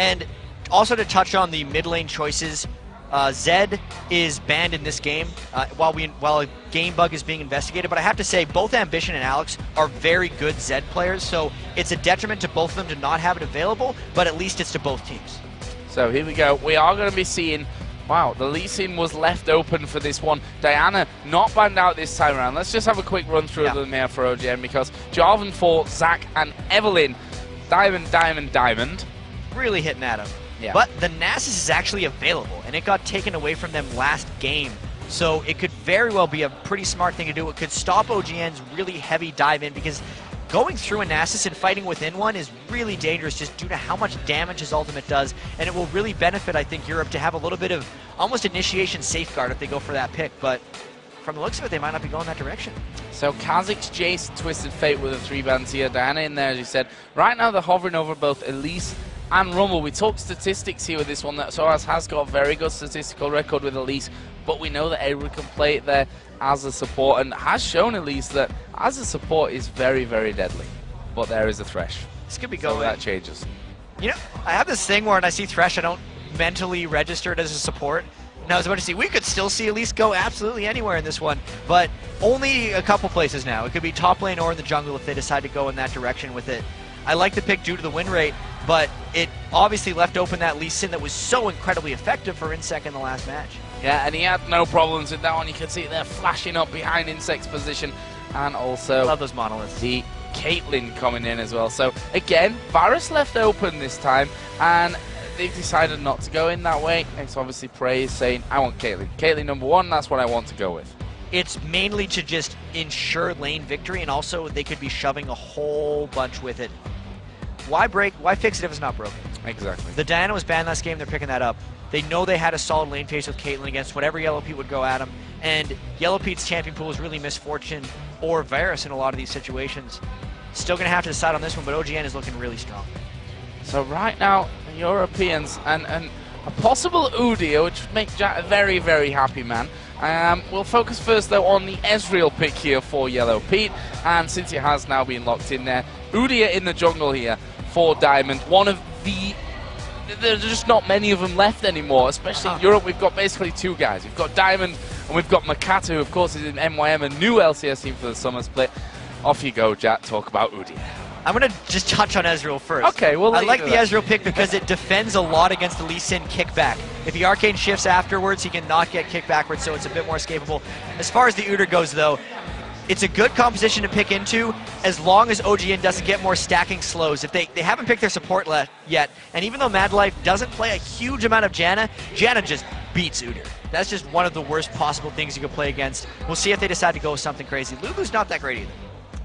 And also to touch on the mid lane choices, Zed is banned in this game while a game bug is being investigated, but I have to say both Ambition and Alex are very good Zed players, so it's a detriment to both of them to not have it available, but at least it's to both teams. So here we go. We are going to be seeing, wow, the Lee Sin was left open for this one. Diana not banned out this time around. Let's just have a quick run through of them here for OGN, because Jarvan for Zach and Evelyn, Diamond. Really hitting at him. Yeah. But the Nasus is actually available, and it got taken away from them last game. So it could very well be a pretty smart thing to do. It could stop OGN's really heavy dive in, because going through a Nasus and fighting within one is really dangerous just due to how much damage his ultimate does, and it will really benefit, I think, Europe to have a little bit of almost initiation safeguard if they go for that pick, but from the looks of it, they might not be going that direction. So Kha'Zix, Jace, Twisted Fate with the 3 bans here. Diana in there, as you said. Right now they're hovering over both Elise and Rumble. We talk statistics here with this one. That Soaz has got a very good statistical record with Elise, but we know that Edward can play it there as a support, and has shown Elise that as a support is very, very deadly. But there is a Thresh. This could be going. So that changes. You know, I have this thing where when I see Thresh, I don't mentally register it as a support. Now I was about to see, we could still see Elise go absolutely anywhere in this one, but only a couple places now. It could be top lane or in the jungle if they decide to go in that direction with it. I like the pick due to the win rate, but it obviously left open that Lee Sin that was so incredibly effective for Insect in the last match. Yeah, and he had no problems with that one. You can see it there flashing up behind Insect's position, and also love those monoliths. The Caitlyn coming in as well. So again, Varus left open this time, and they've decided not to go in that way. It's obviously Praise saying, I want Caitlyn. Caitlyn #1, that's what I want to go with. It's mainly to just ensure lane victory, and also they could be shoving a whole bunch with it. Why break? Why fix it if it's not broken? Exactly. The Diana was banned last game. They're picking that up. They know they had a solid lane phase with Caitlyn against whatever Yellow Pete would go at him, and Yellow Pete's champion pool is really Misfortune or Varus in a lot of these situations. Still going to have to decide on this one, but OGN is looking really strong. So right now, the Europeans and a possible Udyr, which would make Jack a very, very happy man. We'll focus first, though, on the Ezreal pick here for Yellow Pete, and since it has now been locked in there, Udyr in the jungle here for Diamond. One of the... There's just not many of them left anymore, especially in Europe. We've got basically 2 guys. We've got Diamond, and we've got Makata, who, of course, is in MYM, a new LCS team for the summer split. Off you go, Jack. Talk about Udyr. I'm going to just touch on Ezreal first. Okay, well, I like the Ezreal pick because it defends a lot against the Lee Sin kickback. If he arcane shifts afterwards, he can not get kicked backwards, so it's a bit more escapable. As far as the Udyr goes, though, it's a good composition to pick into as long as OGN doesn't get more stacking slows. If they haven't picked their support yet, and even though Mad Life doesn't play a huge amount of Janna, Janna just beats Udyr. That's just one of the worst possible things you could play against. We'll see if they decide to go with something crazy. Lulu's not that great either.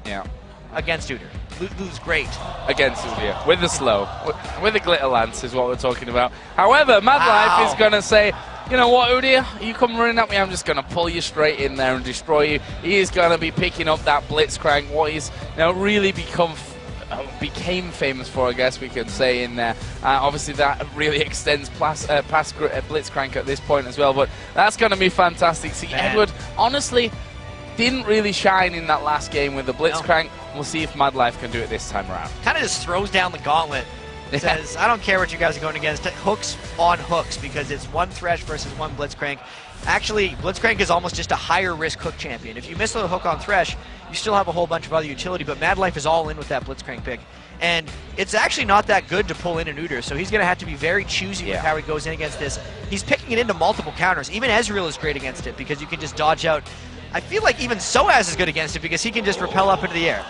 Yeah. Against Udyr. Lulu's great. Against Udyr. With the slow. With the glitter lance is what we're talking about. However, Mad Life is going to say, you know what, Udyr, you come running at me, I'm just going to pull you straight in there and destroy you. He is going to be picking up that Blitzcrank, what he's really became famous for, I guess we could say in there. Obviously that really extends past Blitzcrank at this point as well, but that's going to be fantastic. See, Edward, honestly, didn't really shine in that last game with the Blitzcrank. No. We'll see if Mad Life can do it this time around. Kind of just throws down the gauntlet. Says, I don't care what you guys are going against. Hooks on hooks, because it's 1 Thresh versus 1 Blitzcrank. Actually, Blitzcrank is almost just a higher risk hook champion. If you miss a hook on Thresh, you still have a whole bunch of other utility, but Mad Life is all in with that Blitzcrank pick. And it's actually not that good to pull in an Udyr, so he's going to have to be very choosy with how he goes in against this. He's picking it into multiple counters. Even Ezreal is great against it, because you can just dodge out. I feel like even Soaz is good against it, because he can just repel up into the air.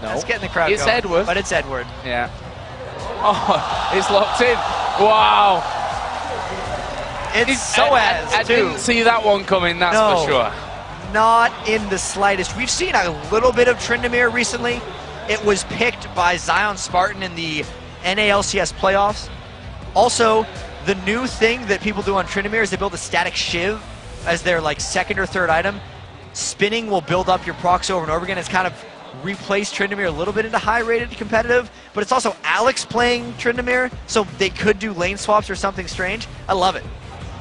No. That's getting the crowd It's going. Edward. But it's Edward. Yeah. Oh, it's locked in. Wow. It's Soaz, I didn't see that one coming, that's for sure. Not in the slightest. We've seen a little bit of Tryndamere recently. It was picked by Zion Spartan in the NALCS playoffs. Also, the new thing that people do on Tryndamere is they build a static Shiv as their second or third item. Spinning will build up your procs over and over again. It's kind of replaced Tryndamere a little bit into high-rated competitive, but it's also Alex playing Tryndamere, so they could do lane swaps or something strange. I love it.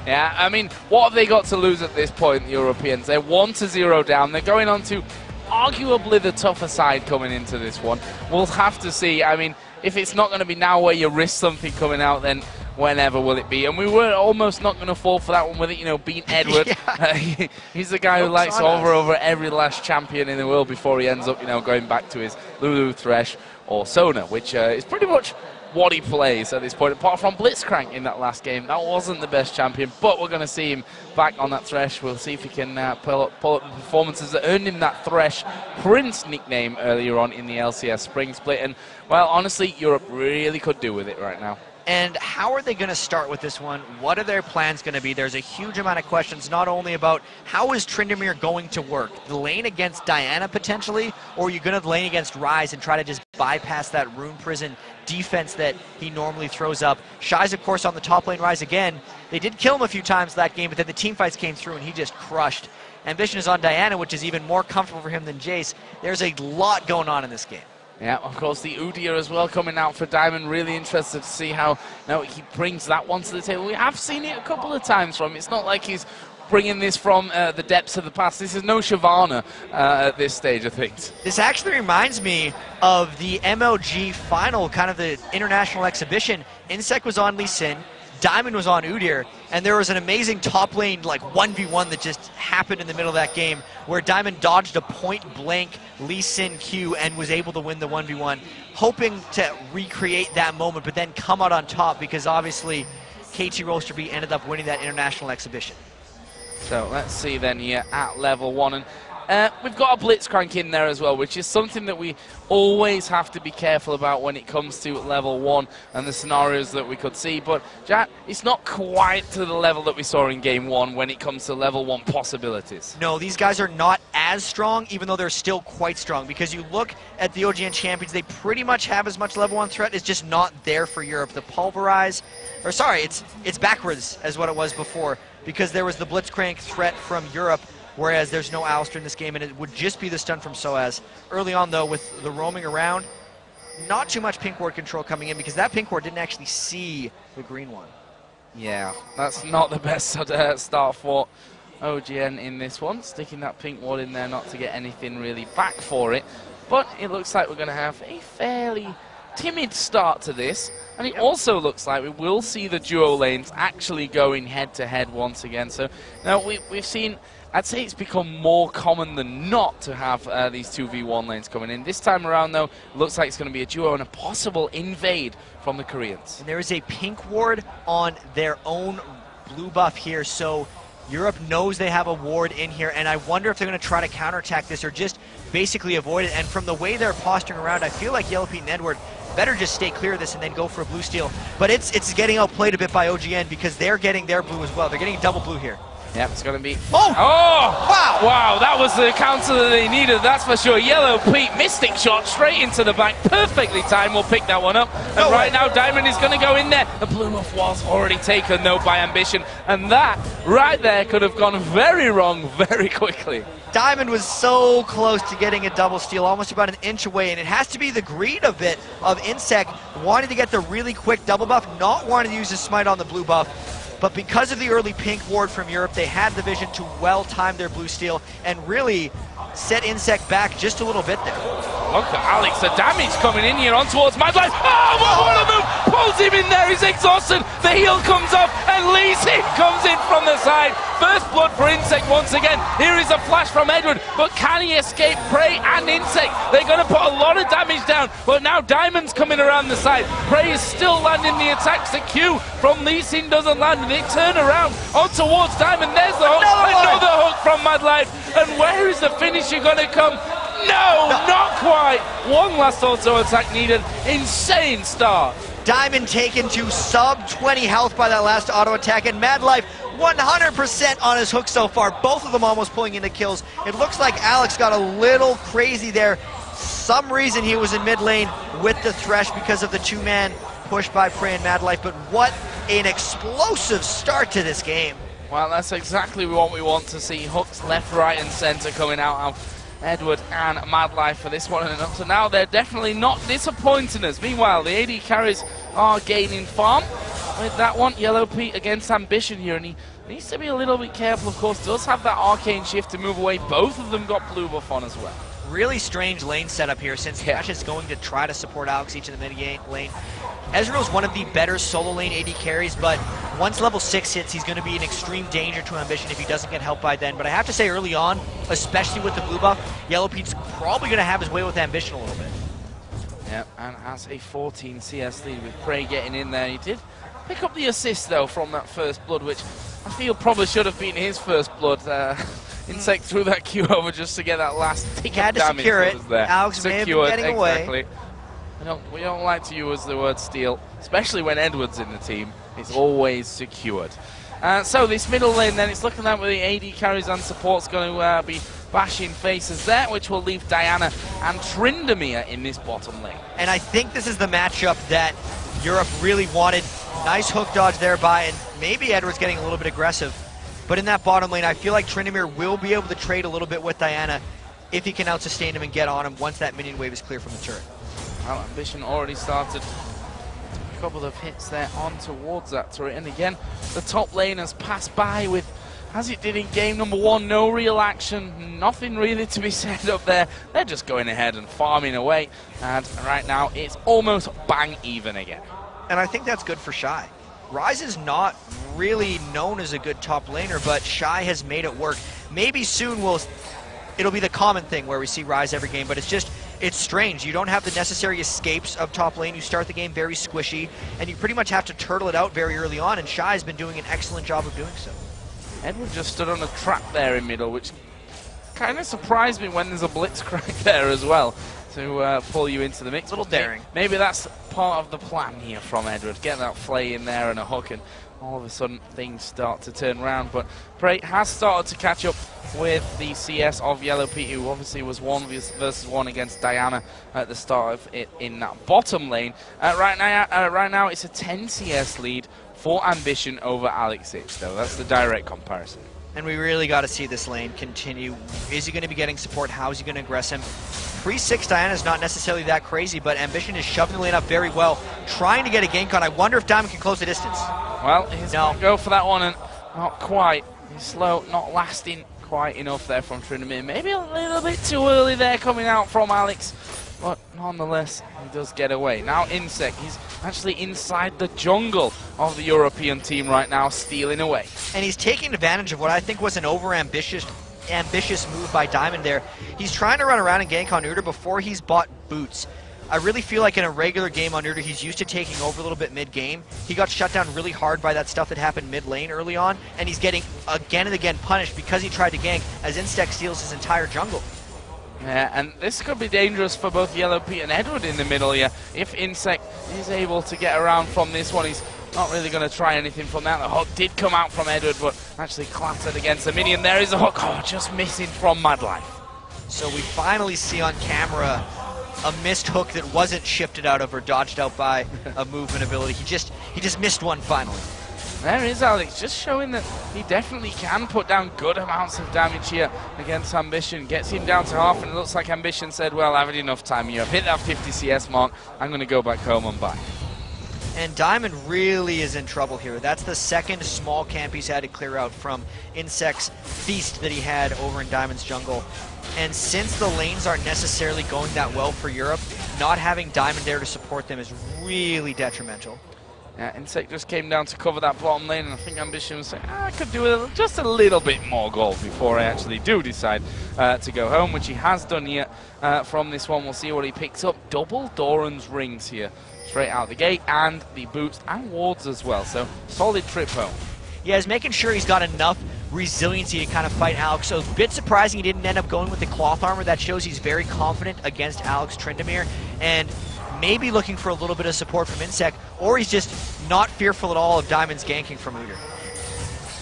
Yeah, I mean, what have they got to lose at this point, the Europeans? They're 1-0 down. They're going on to arguably the tougher side coming into this one. We'll have to see. I mean, if it's not going to be now where you risk something coming out, then whenever will it be? And we were almost not going to fall for that one with it, you know, being Edward. He's the guy who likes to hover over every last champion in the world before he ends up, you know, going back to his Lulu, Thresh, or Sona, which is pretty much what he plays at this point, apart from Blitzcrank in that last game. That wasn't the best champion, but we're going to see him back on that Thresh. We'll see if he can pull up the performances that earned him that Thresh Prince nickname earlier on in the LCS Spring Split. And, well, honestly, Europe really could do with it right now. And how are they going to start with this one? What are their plans going to be? There's a huge amount of questions, not only about how is Tryndamere going to work, the lane against Diana potentially, or are you going to lane against Ryze and try to just bypass that Rune Prison defense that he normally throws up? Shy's, of course, on the top lane. Ryze again. They did kill him a few times that game, but then the team fights came through and he just crushed. Ambition is on Diana, which is even more comfortable for him than Jace. There's a lot going on in this game. Yeah, of course, the Udyr as well coming out for Diamond. Really interested to see how he brings that one to the table. We have seen it a couple of times from him. It's not like he's bringing this from the depths of the past. This is no Shyvana at this stage of things. This actually reminds me of the MLG final, kind of the international exhibition. Insec was on Lee Sin, Diamond was on Udyr, and there was an amazing top lane like 1v1 that just happened in the middle of that game where Diamond dodged a point-blank Lee Sin Q and was able to win the 1v1, hoping to recreate that moment but then come out on top because obviously KT Roaster B ended up winning that international exhibition. So let's see then here at level 1. And we've got a Blitzcrank in there as well, which is something that we always have to be careful about when it comes to level 1 and the scenarios that we could see. But, Jack, it's not quite to the level that we saw in Game 1 when it comes to level 1 possibilities. No, these guys are not as strong, even though they're still quite strong. Because you look at the OGN champions, they pretty much have as much level 1 threat. It's just not there for Europe. The Pulverize, or sorry, it's backwards as what it was before. Because there was the Blitzcrank threat from Europe, whereas there's no Alistar in this game, and it would just be the stun from Soaz. Early on, though, with the roaming around, not too much pink ward control coming in, because that pink ward didn't actually see the green one. Yeah, that's not the best start for OGN in this one. Sticking that pink ward in there not to get anything really back for it. But it looks like we're going to have a fairly timid start to this, and it also looks like we will see the duo lanes actually going head-to-head once again. So now we've seen, I'd say it's become more common than not to have these 2v1 lanes coming in. This time around, though, it looks like it's going to be a duo and a possible invade from the Koreans. And there is a pink ward on their own blue buff here, so Europe knows they have a ward in here, and I wonder if they're going to try to counterattack this or just basically avoid it. And from the way they're posturing around, I feel like Yellow Pete and Edward better just stay clear of this and then go for a blue steal. But it's getting outplayed a bit by OGN because they're getting their blue as well. They're getting double blue here. Yeah, it's going to be... Oh! Wow! Wow, that was the counter that they needed, that's for sure. Yellow Pete, Mystic shot straight into the back. Perfectly timed, we'll pick that one up. And right now, Diamond is going to go in there. The blue buff was already taken, though, by Ambition. And that, right there, could have gone very wrong very quickly. Diamond was so close to getting a double steal, almost about an inch away, and it has to be the greed a bit of Insec wanting to get the really quick double buff, not wanting to use his smite on the blue buff. But because of the early pink ward from Europe, they had the vision to well-time their blue steal and really set Insec back just a little bit there. Look at Alex, the damage coming in here on towards Madlife. Oh, what a move! Pulls him in there, he's exhausted. The heal comes up and Lee Sin comes in from the side. First blood for Insec once again. Here is a flash from Edward, but can he escape Prey and Insec? They're going to put a lot of damage down, but now Diamond's coming around the side. Prey is still landing the attacks. The Q from Lee Sin doesn't land, and they turn around on towards Diamond. There's the hook, another hook from Madlife. And where is the finisher going to come? No, not quite. One last auto attack needed. Insane start. Diamond taken to sub 20 health by that last auto attack, and Madlife 100% on his hook so far. Both of them almost pulling into kills. It looks like Alex got a little crazy there. Some reason he was in mid lane with the Thresh because of the two-man push by Prey and Madlife, but what an explosive start to this game. Well, that's exactly what we want to see. Hooks left, right, and center coming out of Edward and Madlife for this one. And up to now, they're definitely not disappointing us. Meanwhile, the AD carries are gaining farm with that one. Yellow Pete against Ambition here, and he needs to be a little bit careful, of course. Does have that arcane shift to move away. Both of them got blue buff on as well. really strange lane setup here since Crash is going to try to support Alex each in the mid lane. Ezreal's one of the better solo lane AD carries, but once level 6 hits, he's going to be an extreme danger to Ambition if he doesn't get help by then. But I have to say early on, especially with the blue buff, Yellow Pete's probably going to have his way with Ambition a little bit. Yeah, and as a 14 CS lead with Prey getting in there, he did pick up the assist though from that first blood, which I feel probably should have been his first blood. Insec threw that Q over just to get that last tick of damage that was there. Alex may have been getting away. We don't like to use the word steal, especially when Edward's in the team. It's always secured. So this middle lane then, it's looking like with the AD carries and support's going to be bashing faces there, which will leave Diana and Tryndamere in this bottom lane. And I think this is the matchup that Europe really wanted. Nice hook dodge there by, and maybe Edward's getting a little bit aggressive. But in that bottom lane, I feel like Tryndamere will be able to trade a little bit with Diana if he can out-sustain him and get on him once that minion wave is clear from the turret. Well, Ambition already started a couple of hits there on towards that turret. And again, the top lane has passed by with, as it did in game number 1, no real action, nothing really to be said up there. They're just going ahead and farming away. And right now, it's almost bang even again. And I think that's good for Shy. Ryze is not really known as a good top laner, but Shy has made it work. Maybe soon it'll be the common thing where we see Ryze every game, but it's strange. You don't have the necessary escapes of top lane. You start the game very squishy, and you pretty much have to turtle it out very early on, and Shy has been doing an excellent job of doing so. Edward just stood on a trap there in middle, which kind of surprised me when there's a blitzcrank there as well to pull you into the mix. A little daring. Maybe that's part of the plan here from Edward. Get that flay in there and a hook, and all of a sudden things start to turn around. But Prey has started to catch up with the CS of Yellow Pete, who obviously was 1 versus 1 against Diana at the start of it in that bottom lane. Right now it's a 10 CS lead for Ambition over Alex H, though. That's the direct comparison. And we really got to see this lane continue. Is he going to be getting support? How is he going to aggress him? 3-6 Diana is not necessarily that crazy, but Ambition is shoving the lane up very well, trying to get a gank on. I wonder if Diamond can close the distance. Well, he's going to go for that one, and not quite. He's slow, not lasting quite enough there from Tryndamere. Maybe a little bit too early there coming out from Alex, but nonetheless, he does get away. Now Insec, he's actually inside the jungle of the European team right now, stealing away. And he's taking advantage of what I think was an ambitious move by Diamond there. He's trying to run around and gank on Udyr before he's bought boots. I really feel like in a regular game on Udyr, he's used to taking over a little bit mid-game. He got shut down really hard by that stuff that happened mid-lane early on, and he's getting again and again punished because he tried to gank as Insec steals his entire jungle. Yeah, and this could be dangerous for both Yellow Pete and Edward in the middle here. If Insec is able to get around from this one, he's not really going to try anything from that. The hook did come out from Edward, but actually clattered against the minion. There is a hook. Oh, just missing from Madlife. So we finally see on camera a missed hook that wasn't shifted out of or dodged out by a movement ability. He just missed one finally. There is Alex, just showing that he definitely can put down good amounts of damage here against Ambition. Gets him down to half, and it looks like Ambition said, well, I've had enough time here. I've hit that 50 CS mark. I'm going to go back home and buy. And Diamond really is in trouble here. That's the second small camp he's had to clear out from Insect's feast that he had over in Diamond's jungle. And since the lanes aren't necessarily going that well for Europe, not having Diamond there to support them is really detrimental. Yeah, Insect just came down to cover that bottom lane, and I think Ambition was saying, I could do just a little bit more gold before I actually do decide to go home, which he has done here from this one. We'll see what he picks up. Double Doran's rings here, straight out the gate, and the boots and wards as well, so solid trip home. Yeah, he's making sure he's got enough resiliency to kind of fight Alex, so a bit surprising he didn't end up going with the cloth armor. That shows he's very confident against Alex Tryndamere, and maybe looking for a little bit of support from Insec, or he's just not fearful at all of Diamond's ganking from Udyr.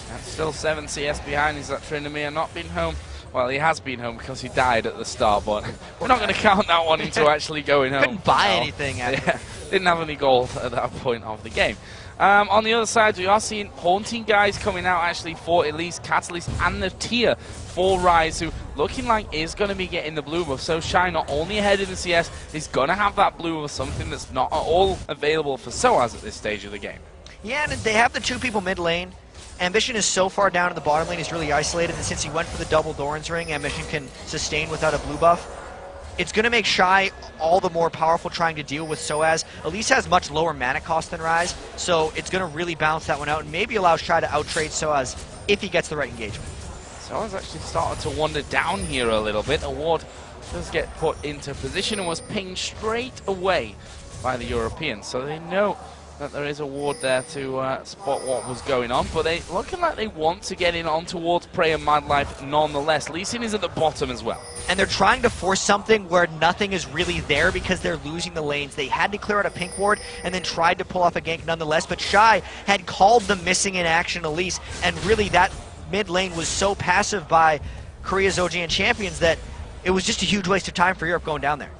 That's still 7 CS behind. He's at Tryndamere, not been home. Well, he has been home because he died at the start, but we're not going to count that one into actually going home. Couldn't buy anything. Yeah, didn't have any gold at that point of the game. On the other side, we are seeing Haunting guys coming out actually for Elise, Catalyst, and the tier for Ryze, who looking like is going to be getting the blue buff. So Shy, not only ahead in the CS, is going to have that blue buff, something that's not at all available for Soaz at this stage of the game. Yeah, and they have the two people mid lane. Ambition is so far down in the bottom lane, he's really isolated, and since he went for the double Doran's ring, Ambition can sustain without a blue buff. it's going to make Shy all the more powerful trying to deal with Soaz. Elise has much lower mana cost than Ryze, so it's going to really balance that one out and maybe allow Shy to outtrade Soaz if he gets the right engagement. Soaz actually started to wander down here a little bit. A ward does get put into position and was pinged straight away by the Europeans, so they know that there is a ward there to spot what was going on, but they looking like they want to get in on towards Prey and Madlife nonetheless. Lee Sin is at the bottom as well. And they're trying to force something where nothing is really there because they're losing the lanes. They had to clear out a pink ward and then tried to pull off a gank nonetheless, but Shy had called the missing in action Elise, and really that mid lane was so passive by Korea's OGN champions that it was just a huge waste of time for Europe going down there.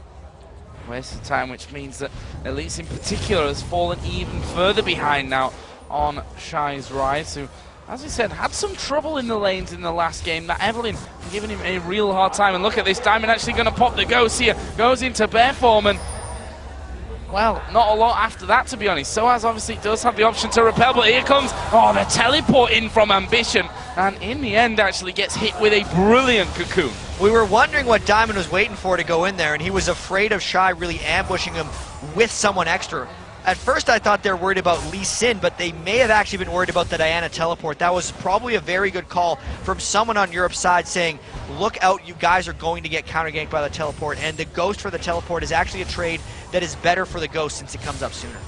Waste of time, which means that Elise in particular has fallen even further behind now on Shy's Ryze, who, as we said, had some trouble in the lanes in the last game. That Evelyn giving him a real hard time, and look at this, Diamond actually going to pop the ghost here, goes into bear form, and well, not a lot after that, to be honest. Soaz obviously does have the option to repel, but here comes, the teleport in from Ambition, and in the end actually gets hit with a brilliant cocoon. We were wondering what Diamond was waiting for to go in there, and he was afraid of Shy really ambushing him with someone extra. At first I thought they were worried about Lee Sin, but they may have actually been worried about the Diana teleport. That was probably a very good call from someone on Europe's side saying, look out, you guys are going to get counter-ganked by the teleport, and the ghost for the teleport is actually a trade that is better for the ghost since it comes up sooner.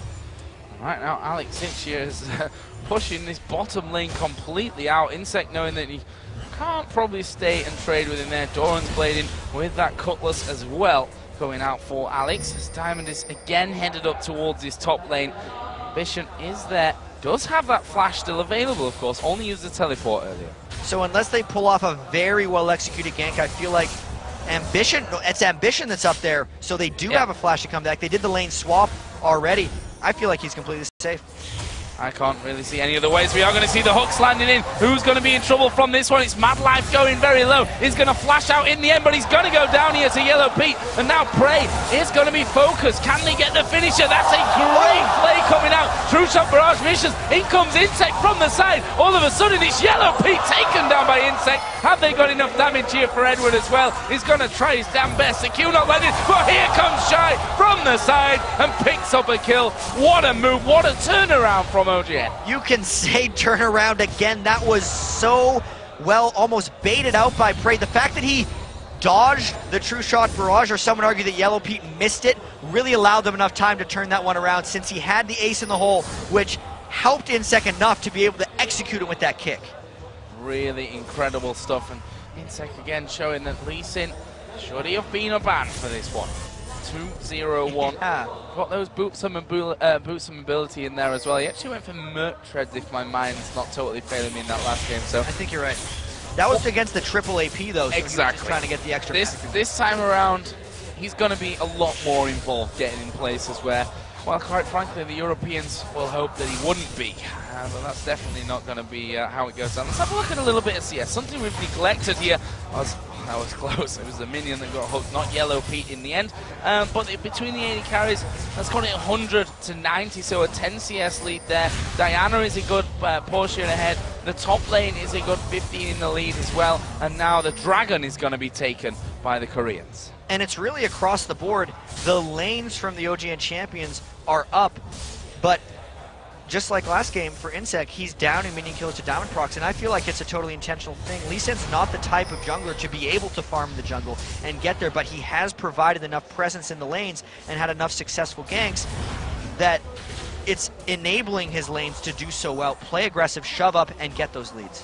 Right now, Alex Cinchia is pushing this bottom lane completely out. Insect knowing that he can't probably stay and trade with him there. Doran's blading with that cutlass as well, going out for Alex. As Diamond is again headed up towards his top lane. Ambition is there. Does have that flash still available, of course. Only used the teleport earlier. So unless they pull off a very well-executed gank, I feel like it's Ambition that's up there, so they do have a flash to come back. They did the lane swap already. I feel like he's completely safe. I can't really see any other ways. We are going to see the hooks landing in. Who's going to be in trouble from this one? It's Madlife going very low. He's going to flash out in the end, but he's going to go down here to Yellow Pete. And now Prey is going to be focused. Can they get the finisher? That's a great play coming out. True shot barrage missions. In comes Insect from the side. All of a sudden, it's Yellow Pete taken down by Insect. Have they got enough damage here for Edward as well? He's going to try his damn best. The Q not landing, but here comes Shy from the side and picks up a kill. What a move. What a turnaround from OGN. You can say turnaround again. That was so well almost baited out by Prey. The fact that he dodged the true shot barrage, or someone argued that Yellow Pete missed it, really allowed them enough time to turn that one around since he had the ace in the hole, which helped Insect enough to be able to execute it with that kick. Really incredible stuff, and Insect again showing that Lee Sin should he have been a ban for this one. 2-0-1. Yeah. Got those boots and mobility in there as well. He actually went for Merc Treads, if my mind's not totally failing me in that last game. So I think you're right. That was against the triple AP though, so exactly. Just trying to get the extra. This time around, he's going to be a lot more involved getting in places where, well, quite frankly, the Europeans will hope that he wouldn't be. But that's definitely not going to be how it goes down. Let's have a look at a little bit of CS. Something we've neglected here was, that was close. It was the minion that got hooked, not Yellow Pete in the end. But between the 80 carries, that's got it 100 to 90, so a 10 CS lead there. Diana is a good portion ahead. The top lane is a good 15 in the lead as well. And now the Dragon is going to be taken by the Koreans. And it's really across the board. The lanes from the OGN champions are up, but just like last game for Insect, he's downing minion kills to Diamond procs, and I feel like it's a totally intentional thing. Lee Sin's not the type of jungler to be able to farm the jungle and get there, but he has provided enough presence in the lanes and had enough successful ganks that it's enabling his lanes to do so well. Play aggressive, shove up, and get those leads.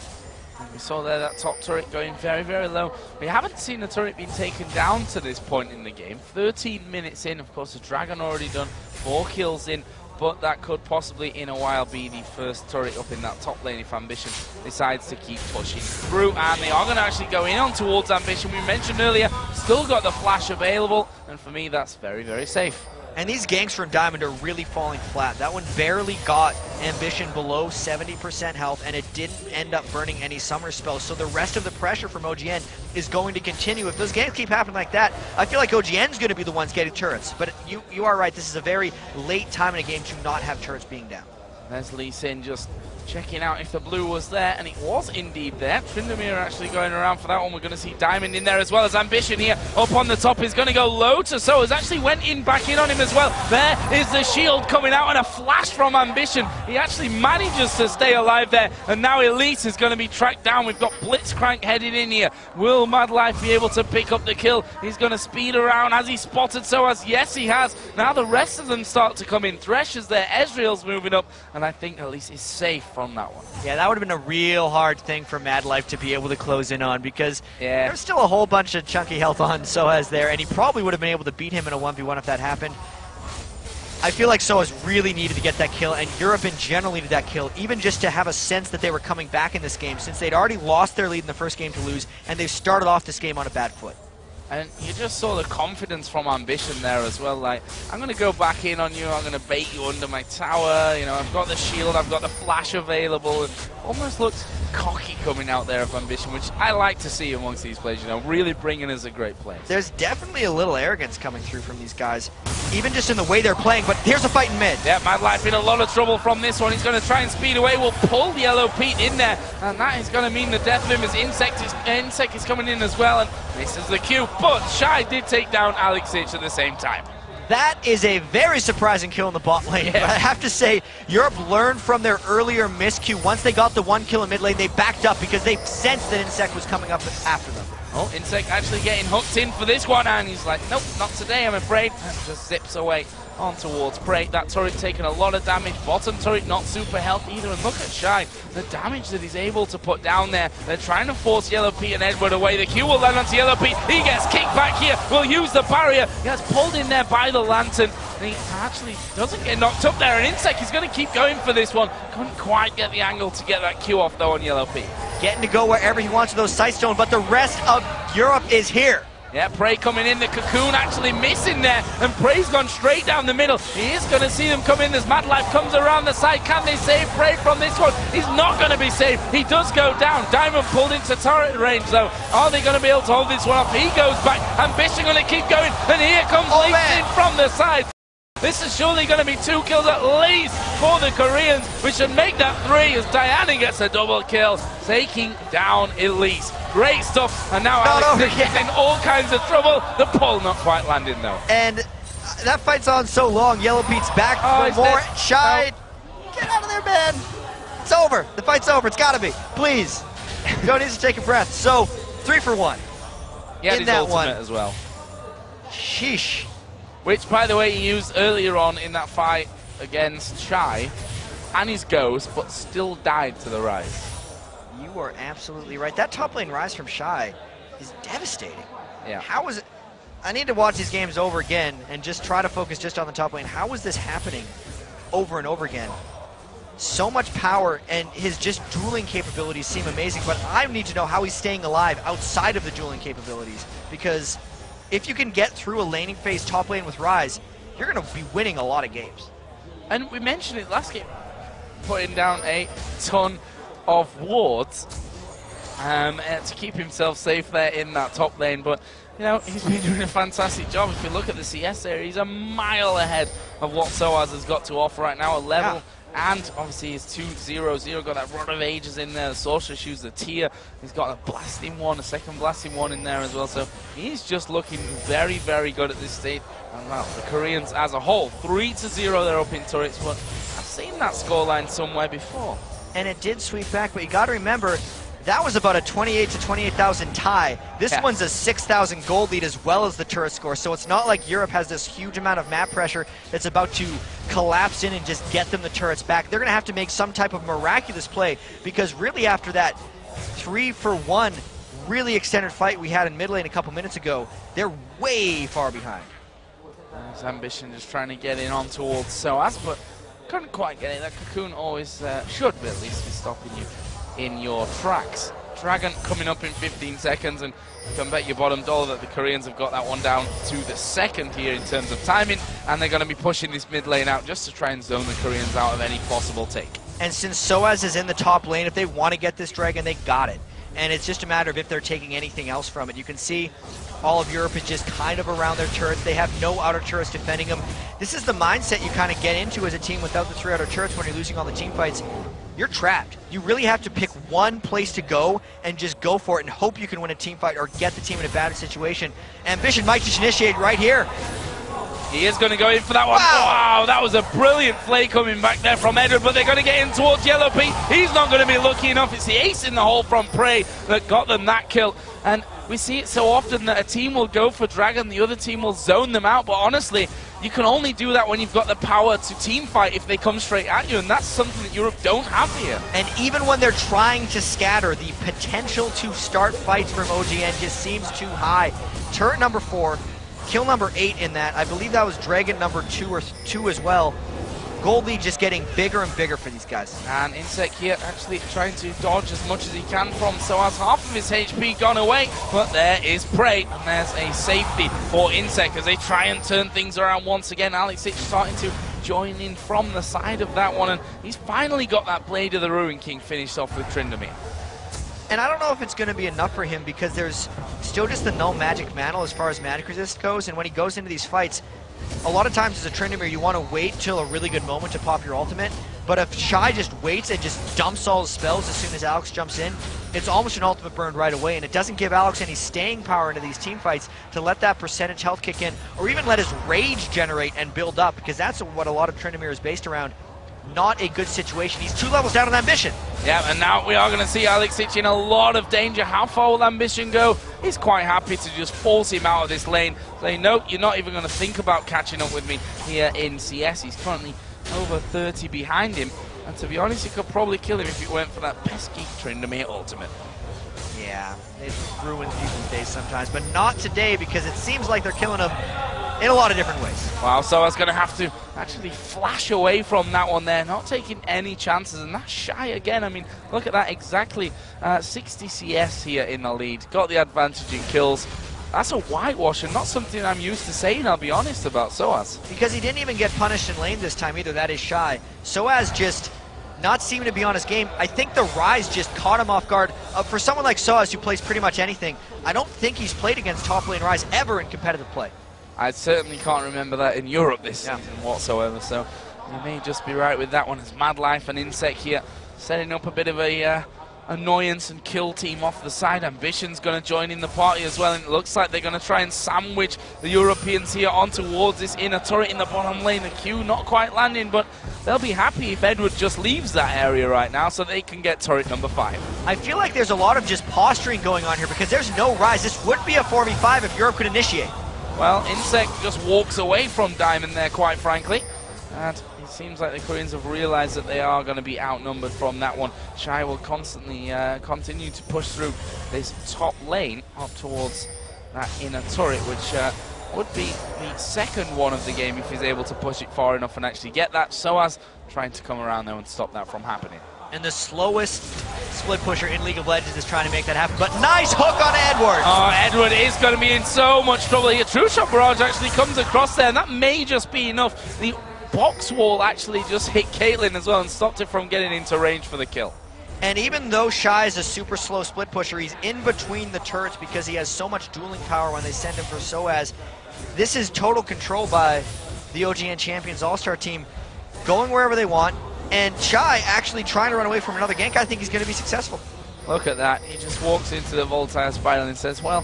We saw there that top turret going very, very low. We haven't seen the turret being taken down to this point in the game. 13 minutes in, of course, the Dragon already done 4 kills in, but that could possibly in a while be the first turret up in that top lane if Ambition decides to keep pushing through. And they are going to actually go in on towards Ambition. We mentioned earlier, still got the flash available, and for me that's very, very safe. And these ganks from Diamond are really falling flat. That one barely got Ambition below 70% health, and it didn't end up burning any summer spells. So the rest of the pressure from OGN is going to continue. If those ganks keep happening like that, I feel like OGN's going to be the ones getting turrets. But you are right, this is a very late time in a game to not have turrets being down. There's Lee Sin just checking out if the blue was there, and it was indeed there. Tryndamere actually going around for that one. We're going to see Diamond in there as well as Ambition here. Up on the top is going to go low to Soaz. Actually went in back in on him as well. There is the shield coming out and a flash from Ambition. He actually manages to stay alive there, and now Elise is going to be tracked down. We've got Blitzcrank headed in here. Will Madlife be able to pick up the kill? He's going to speed around. Has he spotted Soaz? Yes, he has. Now the rest of them start to come in. Thresh is there. Ezreal's moving up, and I think Elise is safe from that one. Yeah, that would have been a real hard thing for Madlife to be able to close in on, because there's still a whole bunch of chunky health on Soaz there, and he probably would have been able to beat him in a 1v1 if that happened. I feel like Soaz really needed to get that kill, and Europe in general needed that kill, even just to have a sense that they were coming back in this game, since they'd already lost their lead in the first game to lose, and they've started off this game on a bad foot. And you just saw the confidence from Ambition there as well. Like, I'm going to go back in on you. I'm going to bait you under my tower. You know, I've got the shield. I've got the flash available. It almost looks cocky coming out there of Ambition, which I like to see amongst these players. You know, really bringing as a great player. There's definitely a little arrogance coming through from these guys, even just in the way they're playing. But here's a fight in mid. Yeah, Madlife in a lot of trouble from this one. He's going to try and speed away. We'll pull the Yellow Pete in there, and that is going to mean the death of him as Insect is coming in as well, and misses the Q. But Shy did take down Alex Itch at the same time. That is a very surprising kill in the bot lane. Yeah. I have to say, Europe learned from their earlier miscue. Once they got the one kill in mid lane, they backed up because they sensed that Insect was coming up after them. Oh, Insect actually getting hooked in for this one, and he's like, nope, not today, I'm afraid. And just zips away on towards Prey. That turret taking a lot of damage. Bottom turret not super healthy either. And look at Shy, the damage that he's able to put down there. They're trying to force Yellow Pete and Edward away. The Q will land onto Yellow Pete. He gets kicked back here. Will use the barrier. He gets pulled in there by the Lantern. And he actually doesn't get knocked up there. And Insect is going to keep going for this one. Couldn't quite get the angle to get that Q off though on Yellow Pete. Getting to go wherever he wants with those Sightstone, but the rest of Europe is here. Yeah, Prey coming in, the Cocoon actually missing there, and Prey's gone straight down the middle. He is going to see them come in as Madlife comes around the side. Can they save Prey from this one? He's not going to be saved. He does go down. Diamond pulled into turret range though. Are they going to be able to hold this one off? He goes back. Ambition going to keep going, and here comes Lee Sin from the side. This is surely going to be 2 kills at least for the Koreans. We should make that 3 as Diana gets a double kill, taking down Elise. Great stuff, and now Alex is in all kinds of trouble. The pull not quite landing though. And that fight's on so long. Yellow Pete's back for more. Shy, get out of there, man. It's over. The fight's over. It's got to be. Please. Don't need to take a breath. So, 3 for 1. Yeah, in that one as well. Sheesh. Which, by the way, he used earlier on in that fight against Shy and his Ghost, but still died to the Rise. You are absolutely right. That top lane Rise from Shy is devastating. Yeah. How is it? I need to watch these games over again and just try to focus just on the top lane. How is this happening over and over again? So much power, and his just dueling capabilities seem amazing, but I need to know how he's staying alive outside of the dueling capabilities, because if you can get through a laning phase top lane with Rise, you're going to be winning a lot of games. And we mentioned it last game, putting down a ton of wards to keep himself safe there in that top lane. But, you know, he's been doing a fantastic job. If you look at the CS area, he's a mile ahead of what Soaz has got to offer right now, a level. Yeah. And obviously he's 2-0-0, got that Rod of Ages in there, the Sorcerer Shoes, the tier. He's got a blasting one, a second blasting one in there as well. So he's just looking very, very good at this stage. And well, the Koreans as a whole, 3-0, they're up in turrets. But I've seen that scoreline somewhere before. And it did sweep back, but you got to remember, that was about a 28 to 28,000 tie. This one's a 6,000 gold lead as well as the turret score. So it's not like Europe has this huge amount of map pressure that's about to collapse in and just get them the turrets back. They're going to have to make some type of miraculous play, because really after that 3 for 1 really extended fight we had in mid lane a couple minutes ago, they're way far behind. There's Ambition just trying to get in on towards Soaz, but couldn't quite get it. That Cocoon always should at least be stopping you in your tracks. Dragon coming up in 15 seconds, and you can bet your bottom dollar that the Koreans have got that one down to the second here in terms of timing, and they're going to be pushing this mid lane out just to try and zone the Koreans out of any possible take. And since Soaz is in the top lane, if they want to get this Dragon, they got it. and it's just a matter of if they're taking anything else from it. You can see all of Europe is just kind of around their turrets. They have no outer turrets defending them. This is the mindset you kind of get into as a team without the 3 outer turrets when you're losing all the team fights. You're trapped. You really have to pick one place to go and just go for it and hope you can win a team fight or get the team in a bad situation. Ambition might just initiate right here. He is going to go in for that one. Wow, that was a brilliant play coming back there from Edward, but they're going to get in towards Yellow Pete. He's not going to be lucky enough. It's the ace in the hole from Prey that got them that kill. And we see it so often that a team will go for Dragon, the other team will zone them out, but honestly, you can only do that when you've got the power to team fight if they come straight at you, and that's something that Europe don't have here. And even when they're trying to scatter, the potential to start fights from OGN just seems too high. Turret number 4. Kill number 8 in that. I believe that was Dragon number 2 or 2 as well. Gold lead just getting bigger and bigger for these guys. And Insect here actually trying to dodge as much as he can from Soaz. Half of his HP gone away, but there is Prey. And there's a safety for Insect as they try and turn things around once again. Alex Sitch starting to join in from the side of that one. And he's finally got that Blade of the Ruin King finished off with Tryndamere. And I don't know if it's going to be enough for him because there's still just the null magic mantle as far as magic resist goes, and when he goes into these fights, a lot of times as a Tryndamere you want to wait till a really good moment to pop your ultimate, but if Shy just waits and just dumps all his spells as soon as Alex jumps in, it's almost an ultimate burn right away, and it doesn't give Alex any staying power into these team fights to let that percentage health kick in, or even let his rage generate and build up, because that's what a lot of Tryndamere is based around. Not a good situation. He's 2 levels down on Ambition. Yeah, and now we are going to see Alex Sitch in a lot of danger. How far will Ambition go? He's quite happy to just force him out of this lane. Saying, nope, you're not even going to think about catching up with me here in CS. He's currently over 30 behind him. And to be honest, he could probably kill him if it went for that pesky Tryndamere ultimate. Yeah, it ruins people's days sometimes, but not today because it seems like they're killing him in a lot of different ways. Wow, so I was going to have to actually flash away from that one there, not taking any chances, and that's Shy again. I mean, look at that, exactly 60 CS here in the lead. Got the advantage in kills. That's a whitewash and not something I'm used to saying, I'll be honest, about Soaz. Because he didn't even get punished in lane this time either, that is Shy. Soaz just not seeming to be on his game. I think the Rise just caught him off guard. For someone like Soaz who plays pretty much anything, I don't think he's played against top lane Rise ever in competitive play. I certainly can't remember that in Europe this season whatsoever, so you may just be right with that one. As Mad Life and Insect here setting up a bit of a annoyance and kill team off the side. Ambition's going to join in the party as well, and it looks like they're going to try and sandwich the Europeans here on towards this inner turret in the bottom lane. The Q not quite landing, but they'll be happy if Edward just leaves that area right now so they can get turret number 5. I feel like there's a lot of just posturing going on here because there's no Rise. This would be a 4v5 if Europe could initiate. Well, Insect just walks away from Diamond there, quite frankly. And it seems like the Koreans have realized that they are going to be outnumbered from that one. Shy will constantly continue to push through this top lane up towards that inner turret, which would be the second one of the game if he's able to push it far enough and actually get that. Soaz trying to come around there and stop that from happening. And the slowest split pusher in League of Legends is trying to make that happen. But nice hook on Edward. Oh, Edward is going to be in so much trouble here. True Shot Barrage actually comes across there, and that may just be enough. The box wall actually just hit Caitlyn as well and stopped it from getting into range for the kill. And even though Shy is a super slow split pusher, he's in between the turrets because he has so much dueling power when they send him for Soaz. This is total control by the OGN Champions All-Star team, going wherever they want. And Shy actually trying to run away from another gank. I think he's going to be successful. Look at that. He just walks into the Voltire Spiral and says, well,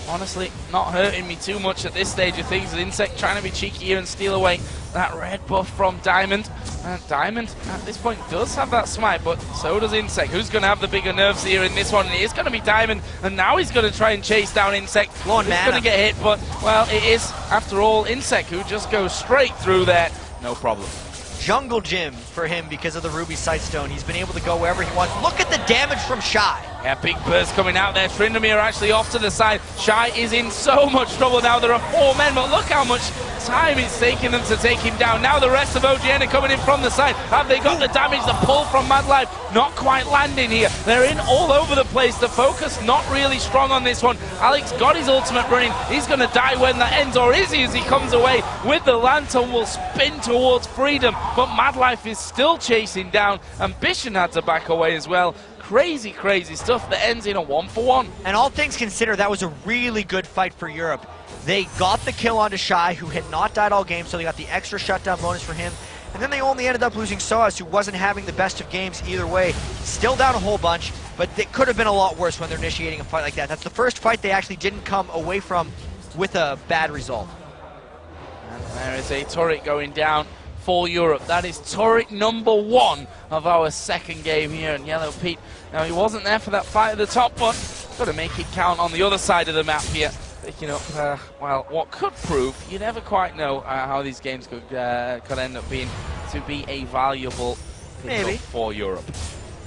honestly, not hurting me too much at this stage of things. The Insect trying to be cheeky here and steal away that red buff from Diamond. And Diamond, at this point, does have that smite, but so does Insect. Who's going to have the bigger nerves here in this one? It is going to be Diamond, and now he's going to try and chase down Insect. He's going to get hit, but, well, it is, after all, Insect who just goes straight through there. No problem. Jungle gym for him because of the Ruby Sightstone. He's been able to go wherever he wants. Look at the damage from Shy. Yeah, big burst coming out there. Tryndamere actually off to the side. Shy is in so much trouble now. There are 4 men, but look how much time it's taking them to take him down. Now the rest of OGN are coming in from the side. Have they got the damage? The pull from Mad Life not quite landing here. They're in all over the place. The focus not really strong on this one. Alex got his ultimate running. He's going to die when that ends, or is he, as he comes away with the lantern, will spin towards freedom. But Mad Life is still chasing down. Ambition had to back away as well. crazy, crazy stuff that ends in a 1-for-1. And all things considered, that was a really good fight for Europe. They got the kill onto Shy, who had not died all game, so they got the extra shutdown bonus for him. And then they only ended up losing Soas, who wasn't having the best of games either way. Still down a whole bunch, but it could have been a lot worse when they're initiating a fight like that. That's the first fight they actually didn't come away from with a bad result. And there is a turret going down for Europe. That is turret number 1 of our second game here. And Yellow Pete, now he wasn't there for that fight at the top, but got to make it count on the other side of the map here. Picking up, well, what could prove, you never quite know how these games could end up being, to be a valuable pickup for Europe.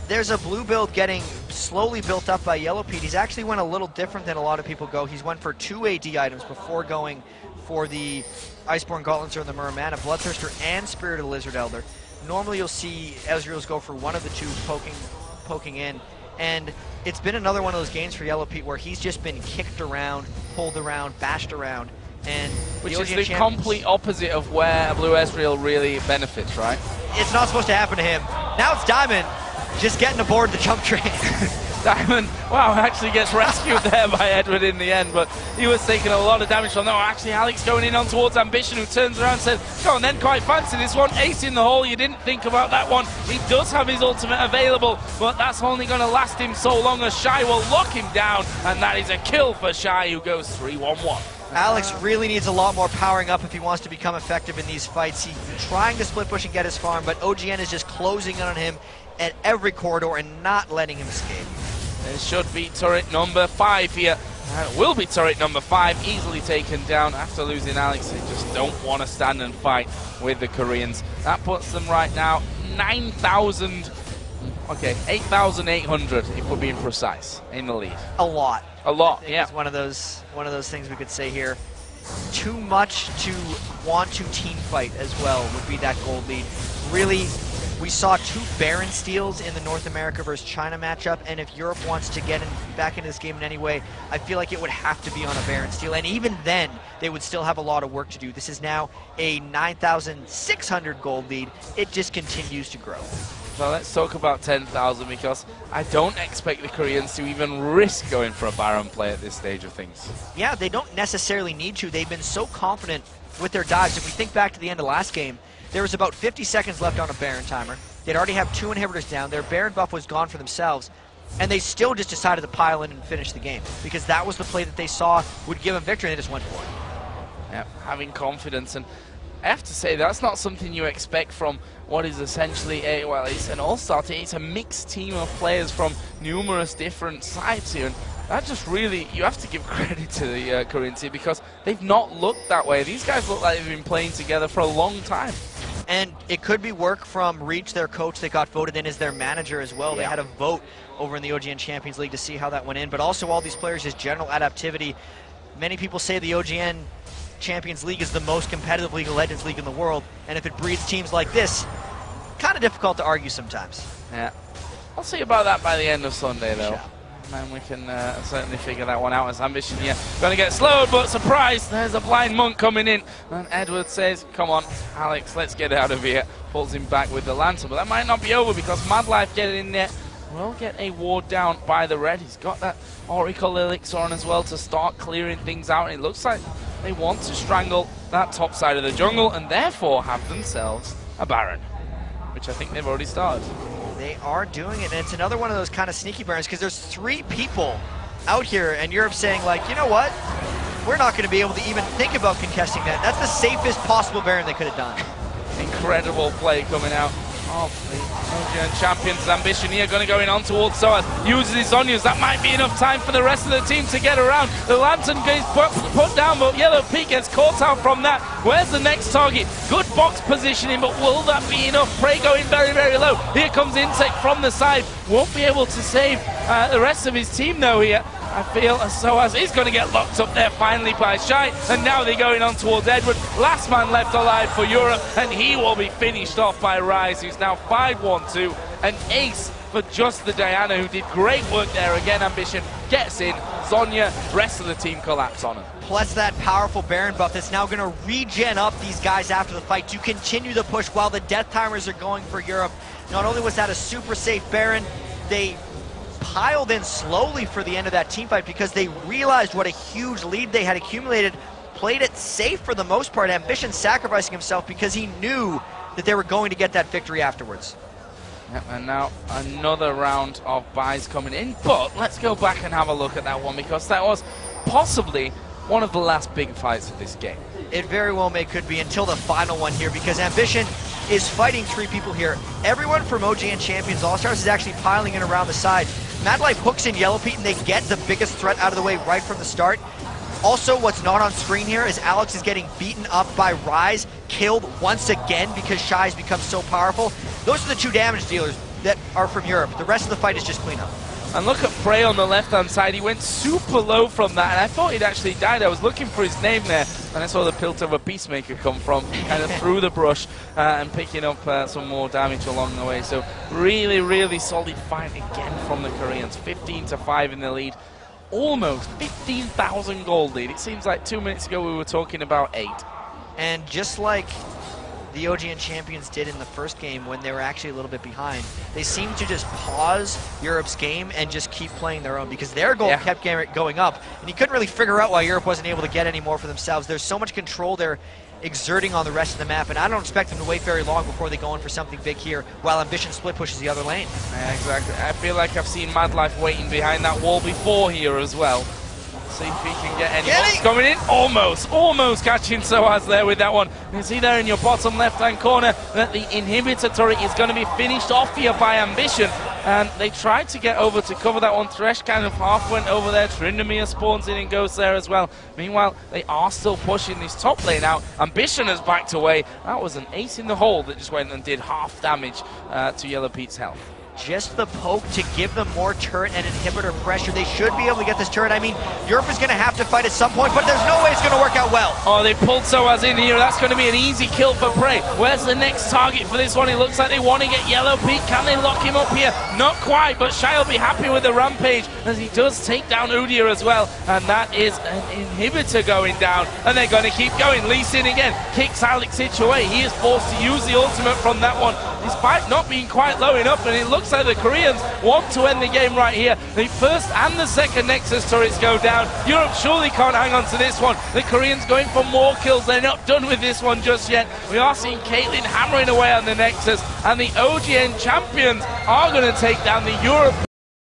There's a blue build getting slowly built up by Yellow Pete. He's actually went a little different than a lot of people go. He's went for 2 AD items before going for the Iceborne Gauntlets or the Muramana, Bloodthirster and Spirited Lizard Elder. Normally you'll see Ezreal's go for one of the 2 poking in. And it's been another one of those games for Yellow Pete where he's just been kicked around, pulled around, bashed around. And which is the complete opposite of where Blue Ezreal really benefits, right? It's not supposed to happen to him. Now it's Diamond just getting aboard the jump train. Diamond, wow, actually gets rescued there by Edward in the end, but he was taking a lot of damage from. No, actually, Alex going in on towards Ambition, who turns around and says, go on then, quite fancy this one. Ace in the hole, you didn't think about that one. He does have his ultimate available, but that's only going to last him so long as Shy will lock him down, and that is a kill for Shy, who goes 3-1-1. Alex really needs a lot more powering up if he wants to become effective in these fights. He's trying to split push and get his farm, but OGN is just closing in on him at every corridor and not letting him escape. There should be turret number 5 here. It will be turret number 5, easily taken down after losing Alex. They just don't want to stand and fight with the Koreans. That puts them right now 9,000, okay, 8,800 if we're being precise, in the lead. A lot. A lot, yeah. It's one of those things we could say here. Too much to want to team fight as well would be that gold lead. Really, we saw 2 Baron steals in the North America versus China matchup, and if Europe wants to get back into this game in any way, I feel like it would have to be on a Baron steal, and even then, they would still have a lot of work to do. This is now a 9,600 gold lead. It just continues to grow. So let's talk about 10,000, because I don't expect the Koreans to even risk going for a Baron play at this stage of things. Yeah, they don't necessarily need to. They've been so confident with their dives. If we think back to the end of last game, there was about 50 seconds left on a Baron timer. They'd already have 2 inhibitors down. Their Baron buff was gone for themselves. And they still just decided to pile in and finish the game. Because that was the play that they saw would give them victory, and they just went for it. Yeah, having confidence. And I have to say, that's not something you expect from what is essentially a, well, it's an all-star team. It's a mixed team of players from numerous different sides here. And that just really, you have to give credit to the Korean team, because they've not looked that way. These guys look like they've been playing together for a long time. And it could be work from Reach, their coach, that got voted in as their manager as well. Yeah. They had a vote over in the OGN Champions League to see how that went in. But also all these players' just general adaptivity. Many people say the OGN Champions League is the most competitive League of Legends league in the world. And if it breeds teams like this, kind of difficult to argue sometimes. Yeah. I'll see about that by the end of Sunday, though. Yeah. And then we can certainly figure that one out as Ambition here. Going to get slowed, but surprise, there's a blind monk coming in. And Edward says, come on, Alex, let's get out of here. Pulls him back with the lantern, but that might not be over, because Madlife getting in there will get a ward down by the red. He's got that Oracle Elixir on as well to start clearing things out. And it looks like they want to strangle that top side of the jungle and therefore have themselves a Baron, which I think they've already started. They are doing it, and it's another one of those kind of sneaky Barons, because there's 3 people out here, and Europe saying, like, you know what? We're not going to be able to even think about contesting that. That's the safest possible Baron they could have done. Incredible play coming out of the OGN Champions. Ambition here going to go in on towards Soas. Uses his Zhonya's. That might be enough time for the rest of the team to get around. The Lantern gets put down, but Yellow Pete gets caught out from that. Where's the next target? Good box positioning, but will that be enough? Prey going very, very low. Here comes Insect from the side. Won't be able to save the rest of his team, though, here. I feel Soas is going to get locked up there finally by Shy, and now they're going on towards Edward. Last man left alive for Europe, and he will be finished off by Rise, who's now 5-1-2. An ace for just the Diana, who did great work there. Again, Ambition gets in. Zhonya, rest of the team collapse on him. Plus that powerful Baron buff that's now going to regen up these guys after the fight to continue the push while the death timers are going for Europe. Not only was that a super safe Baron, they piled in slowly for the end of that team fight because they realized what a huge lead they had accumulated, played it safe for the most part, Ambition sacrificing himself because he knew that they were going to get that victory afterwards. Yep, and now another round of buys coming in, but let's go back and have a look at that one because that was possibly one of the last big fights of this game. It very well could be until the final one here because Ambition is fighting 3 people here. Everyone from OGN Champions All-Stars is actually piling in around the side. Mad Life hooks in Yellow Pete and they get the biggest threat out of the way right from the start. Also, what's not on screen here is Alex is getting beaten up by Rise, killed once again because Shy's become so powerful. Those are the 2 damage dealers that are from Europe. The rest of the fight is just cleanup. And look at Prey on the left-hand side. He went super low from that, and I thought he'd actually died. I was looking for his name there, and I saw the Piltover Peacemaker come from, kind of through the brush, and picking up some more damage along the way. So really, really solid fight again from the Koreans. 15-5 in the lead. Almost 15,000 gold lead. It seems like 2 minutes ago we were talking about 8. And just like the OGN champions did in the first game when they were actually a little bit behind, they seemed to just pause Europe's game and just keep playing their own because their goal kept going up, and you couldn't really figure out why Europe wasn't able to get any more for themselves. There's so much control they're exerting on the rest of the map, and I don't expect them to wait very long before they go in for something big here while Ambition split pushes the other lane. Yeah, exactly. I feel like I've seen Mad Life waiting behind that wall before here as well. See if he can get any bolts coming in. Almost catching Soaz there with that one. You see there in your bottom left-hand corner that the inhibitor turret is going to be finished off here by Ambition. And they tried to get over to cover that one. Thresh kind of half went over there. Tryndamere spawns in and goes there as well. Meanwhile, they are still pushing this top lane out. Ambition has backed away. That was an ace in the hole that just went and did half damage to Yellow Pete's health. Just the poke to give them more turret and inhibitor pressure. They should be able to get this turret. I mean, Europe is going to have to fight at some point, but there's no way it's going to work out well. Oh, they pulled Soaz in here. That's going to be an easy kill for Prey. Where's the next target for this one? It looks like they want to get Yellow Pete. Can they lock him up here? Not quite, but Shy will be happy with the rampage as he does take down Udyr as well. And that is an inhibitor going down. And they're going to keep going. Lee Sin again kicks Alexic away. He is forced to use the ultimate from that one, despite not being quite low enough. And it looks like the Koreans want to end the game right here. The first and the second Nexus turrets go down. Europe surely can't hang on to this one. The Koreans going for more kills. They're not done with this one just yet. We are seeing Caitlyn hammering away on the Nexus, and the OGN champions are going to take down the Europe